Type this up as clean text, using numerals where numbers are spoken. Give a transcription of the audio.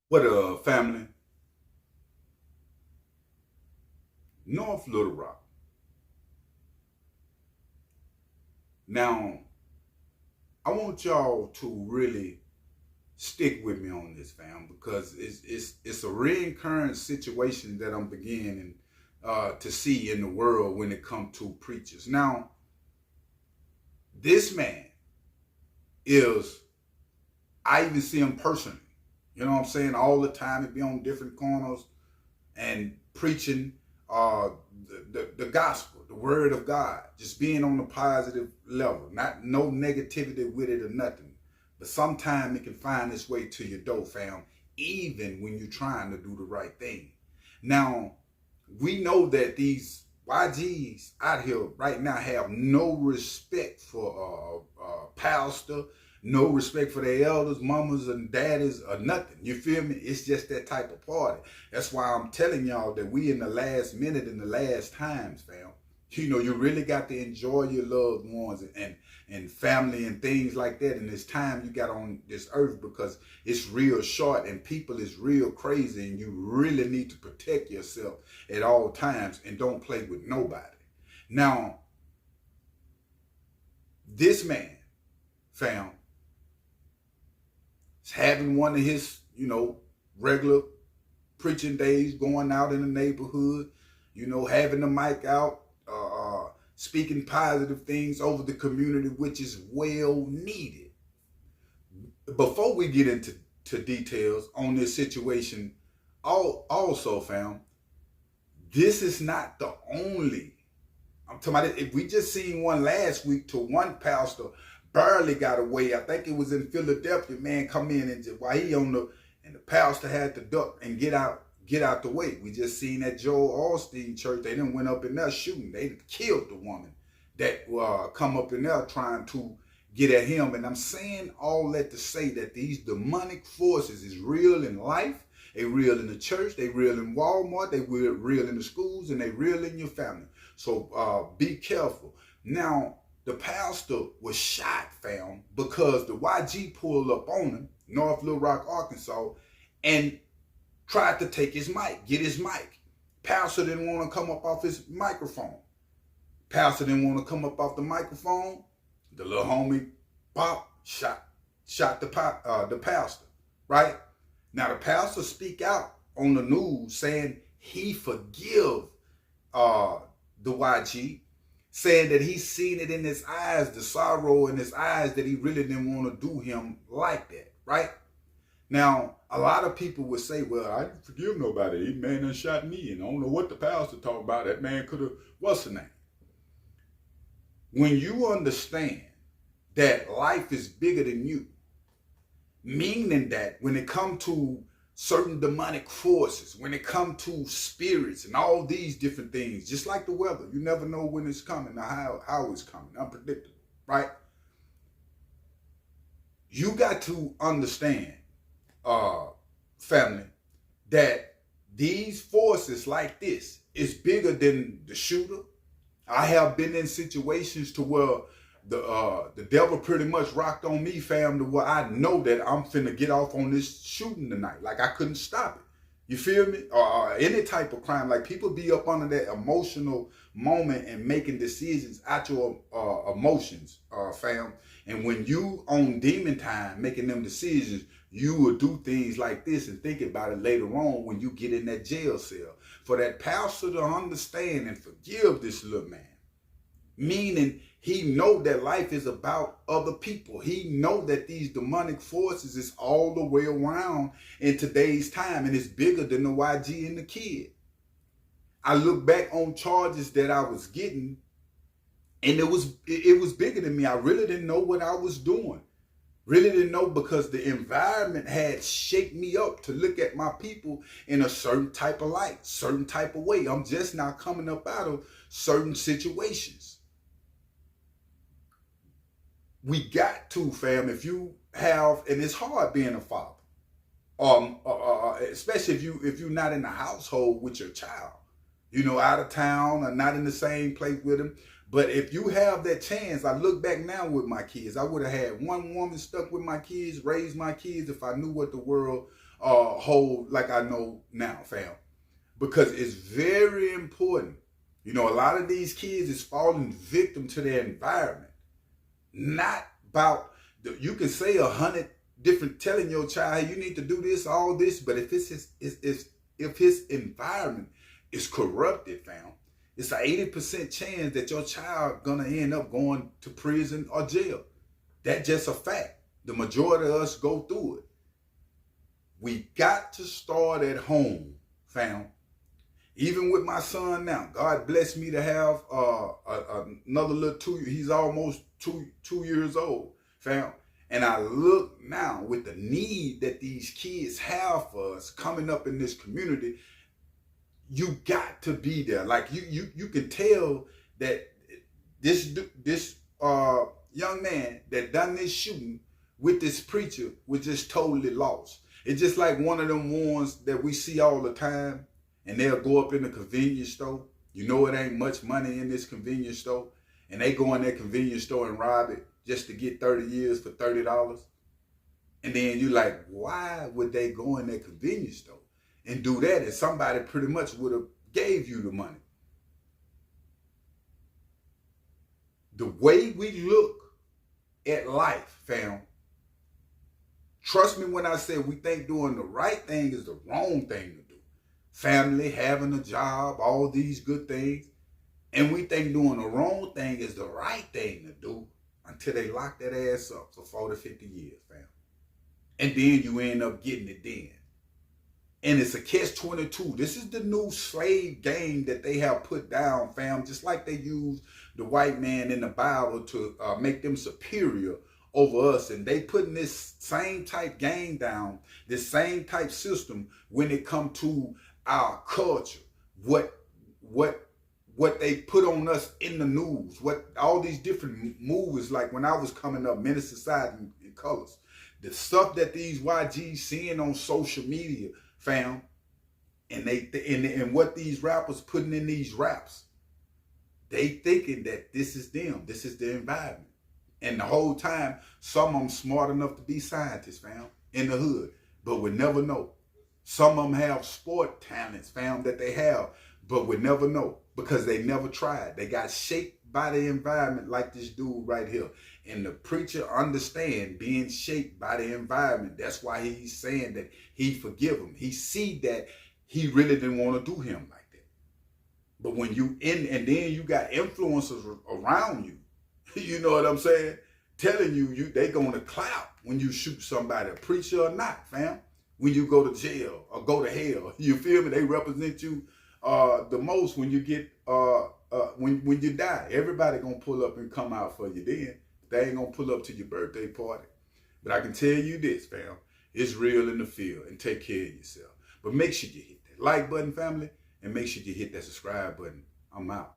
What family? North Little Rock. Now, I want y'all to really stick with me on this, fam, because it's a recurrent situation that I'm beginning to see in the world when it comes to preachers. Now, this man is, I even see him personally. You know what I'm saying? All the time, he be on different corners and preaching uh, the gospel, the word of God, just being on the positive level, not no negativity with it or nothing. But sometimes it can find its way to your door, fam, even when you're trying to do the right thing. Now, we know that these YGs out here right now have no respect for pastor, no respect for their elders, mamas and daddies or nothing. You feel me? It's just that type of party. That's why I'm telling y'all that we in the last minute in the last times, fam. You know, you really got to enjoy your loved ones and family and things like that in this time you got on this earth, because it's real short and people is real crazy, and you really need to protect yourself at all times and don't play with nobody. Now, this man, fam, is having one of his, regular preaching days, going out in the neighborhood, having the mic out, speaking positive things over the community, which is well needed. Before we get into details on this situation, also, fam, this is not the only. I'm talking about, if we just seen one last week to one pastor barely got away. I think it was in Philadelphia, man, come in and just, while he on the pastor had to duck and get out the way. We just seen that Joel Osteen church. They done went up in there shooting. They killed the woman that come up in there trying to get at him. And I'm saying all that to say that these demonic forces is real in life. They real in the church. They real in Walmart. They real in the schools, and they real in your family. So be careful. Now, the pastor was shot, fam, because the YG pulled up on him, North Little Rock, Arkansas, and tried to take his mic, get his mic. Pastor didn't want to come up off his microphone. Pastor didn't want to come up off the microphone. The little homie pop shot the pastor, right? Now the pastor speak out on the news saying he forgive the YG, saying that he's seen it in his eyes, the sorrow in his eyes, that he really didn't want to do him like that, right? Now, a lot of people would say, well, I didn't forgive nobody. That man done shot me, and I don't know what the pastor talked about. That man could have, what's the name? When you understand that life is bigger than you, meaning that when it comes to certain demonic forces, when it comes to spirits and all these different things, just like the weather, you never know when it's coming or how it's coming, unpredictable, right? You got to understand, family, that these forces like this is bigger than the shooter. I have been in situations to where the devil pretty much rocked on me, fam, to where I know that I'm finna get off on this shooting tonight. Like I couldn't stop it. You feel me? Or any type of crime. Like people be up under that emotional moment and making decisions out your emotions, fam. And when you on demon time making them decisions, you will do things like this and think about it later on when you get in that jail cell. For that pastor to understand and forgive this little man, meaning he know that life is about other people. He know that these demonic forces is all the way around in today's time, and it's bigger than the YG and the kid. I look back on charges that I was getting, and it was bigger than me. I really didn't know what I was doing. Really didn't know, because the environment had shaped me up to look at my people in a certain type of light, certain type of way. I'm just now coming up out of certain situations. We got to, fam, if you have, and it's hard being a father, especially if you're not in the household with your child, out of town or not in the same place with them. But if you have that chance, I look back now with my kids, I would have had one woman stuck with my kids, raised my kids if I knew what the world hold like I know now, fam. Because it's very important. You know, a lot of these kids is falling victim to their environment. Not about, you can say 100 different, telling your child, hey, you need to do this, all this, but if if his environment is corrupted, fam, it's an 80% chance that your child gonna end up going to prison or jail. That's just a fact. The majority of us go through it. We got to start at home, fam. Even with my son now, God blessed me to have another little he's almost two years old, fam. And I look now with the need that these kids have for us coming up in this community, you got to be there. Like you can tell that this young man that done this shooting with this preacher was just totally lost. It's just like one of them ones that we see all the time, and they'll go up in the convenience store. You know it ain't much money in this convenience store, and they go in that convenience store and rob it just to get 30 years for $30. And then you like, why would they go in that convenience store and do that? And somebody pretty much would have gave you the money. The way we look at life, fam, trust me when I say we think doing the right thing is the wrong thing to do. Family, having a job, all these good things. And we think doing the wrong thing is the right thing to do until they lock that ass up for 40, 50 years, fam. And then you end up getting it then. And it's a catch-22. This is the new slave game that they have put down, fam. Just like they use the white man in the Bible to make them superior over us. And they putting this same type game down, this same type system when it comes to our culture. What they put on us in the news, what all these different movies, like when I was coming up, Menace Society in Colors, the stuff that these YGs seeing on social media, fam, and what these rappers putting in these raps, they thinking that this is them, this is the environment. And the whole time, some of them smart enough to be scientists, fam, in the hood, but we never know. Some of them have sport talents, fam, that they have, but we never know because they never tried. They got shaped by the environment like this dude right here. And the preacher understand being shaped by the environment. That's why he's saying that he forgive him. He see that he really didn't want to do him like that. But when you in, and then you got influencers around you, you know what I'm saying? Telling you they gonna clap when you shoot somebody, a preacher or not, fam. When you go to jail or go to hell, you feel me? They represent you the most when you get when you die. Everybody gonna pull up and come out for you then. They ain't gonna pull up to your birthday party. But I can tell you this, fam, it's real in the field, and take care of yourself. But make sure you hit that like button, family, and make sure you hit that subscribe button. I'm out.